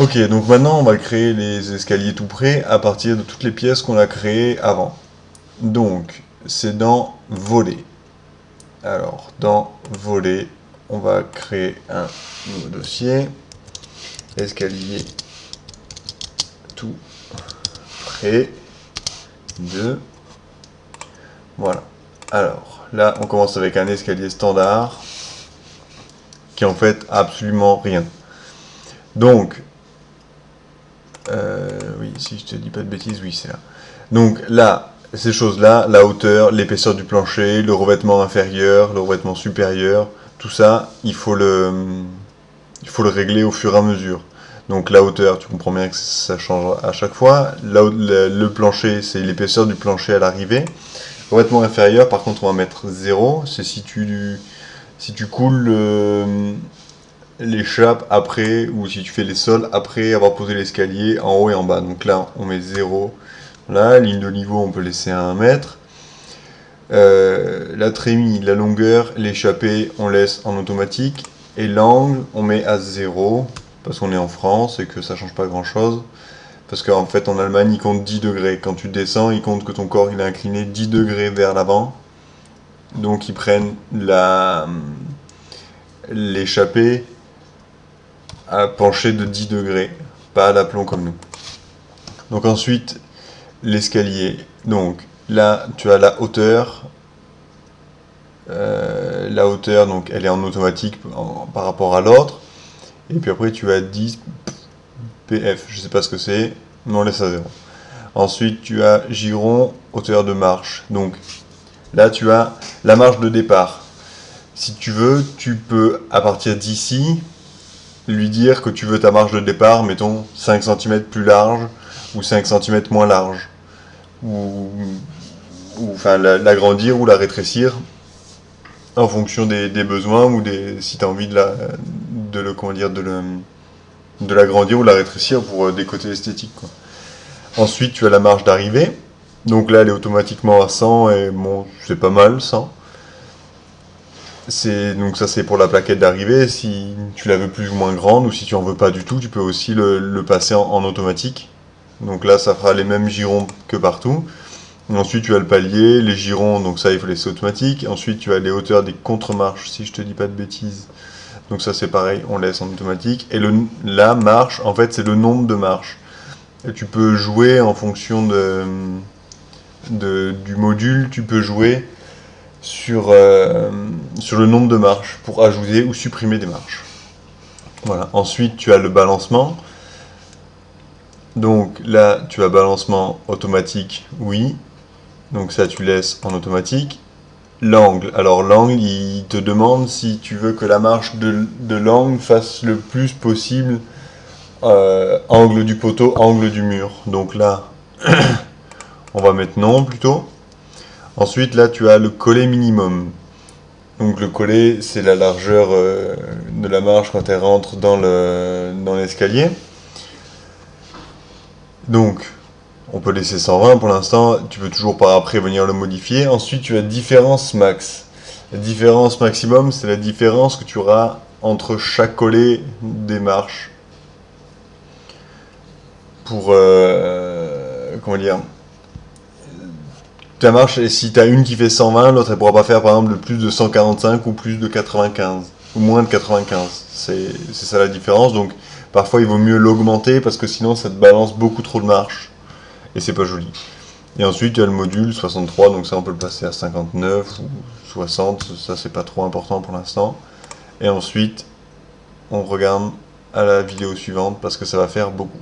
Ok, donc maintenant on va créer les escaliers tout près à partir de toutes les pièces qu'on a créées avant. Donc, c'est dans voler. Alors, dans voler, on va créer un nouveau dossier. Escalier tout près de. Voilà. Alors, là, on commence avec un escalier standard qui en fait absolument rien. Donc, oui, si je te dis pas de bêtises, oui, c'est là. Donc là, ces choses-là, la hauteur, l'épaisseur du plancher, le revêtement inférieur, le revêtement supérieur, tout ça, il faut le régler au fur et à mesure. Donc la hauteur, tu comprends bien que ça change à chaque fois. Le plancher, c'est l'épaisseur du plancher à l'arrivée. Le revêtement inférieur, par contre, on va mettre 0. C'est si tu coules les chape après, ou si tu fais les sols après avoir posé l'escalier en haut et en bas. Donc là, on met 0. Là, ligne de niveau, on peut laisser à 1 mètre. La trémie, la longueur, l'échappée, on laisse en automatique. Et l'angle, on met à 0, parce qu'on est en France et que ça change pas grand chose. Parce qu'en fait, en Allemagne, il compte 10 degrés. Quand tu descends, il compte que ton corps il est incliné 10 degrés vers l'avant. Donc, ils prennent l'échappée à pencher de 10 degrés, pas à l'aplomb comme nous. Donc ensuite, l'escalier. Donc là, tu as la hauteur. La hauteur, donc elle est en automatique par rapport à l'autre. Et puis après, tu as 10 PF. Je sais pas ce que c'est, mais on laisse à 0. Ensuite, tu as giron, hauteur de marche. Donc là, tu as la marche de départ. Si tu veux, tu peux, à partir d'ici, lui dire que tu veux ta marche de départ, mettons 5 cm plus large ou 5 cm moins large. Ou enfin l'agrandir ou la rétrécir en fonction des besoins ou si tu as envie de l'agrandir ou la rétrécir pour des côtés esthétiques, quoi. Ensuite, tu as la marge d'arrivée. Donc là, elle est automatiquement à 100 et bon, c'est pas mal, 100. Donc ça, c'est pour la plaquette d'arrivée. Si tu la veux plus ou moins grande ou si tu en veux pas du tout, tu peux aussi le passer en automatique. Donc là, ça fera les mêmes girons que partout. Ensuite, tu as le palier, les girons, donc ça, il faut laisser automatique. Ensuite, tu as les hauteurs des contre-marches, si je te dis pas de bêtises. Donc ça, c'est pareil, on laisse en automatique. Et la marche, en fait, c'est le nombre de marches. Et tu peux jouer en fonction du module, tu peux jouer sur le nombre de marches pour ajouter ou supprimer des marches. Voilà. Ensuite, tu as le balancement. Donc là, tu as balancement automatique, oui. Donc ça, tu laisses en automatique. L'angle. Alors l'angle, il te demande si tu veux que la marche de l'angle fasse le plus possible angle du poteau, angle du mur. Donc là, on va mettre non plutôt. Ensuite, là, tu as le collet minimum. Donc le collet, c'est la largeur de la marche quand elle rentre dans l'escalier. Donc, on peut laisser 120 pour l'instant, tu peux toujours par après venir le modifier. Ensuite, tu as différence max. La différence maximum, c'est la différence que tu auras entre chaque collet des marches. Pour, comment dire, ta marche, et si tu as une qui fait 120, l'autre elle pourra pas faire par exemple plus de 145 ou plus de 95, ou moins de 95. C'est ça la différence, donc parfois il vaut mieux l'augmenter parce que sinon ça te balance beaucoup trop de marches. Et c'est pas joli. Et ensuite, il y a le module 63, donc ça on peut le passer à 59 ou 60, ça c'est pas trop important pour l'instant. Et ensuite, on regarde à la vidéo suivante parce que ça va faire beaucoup.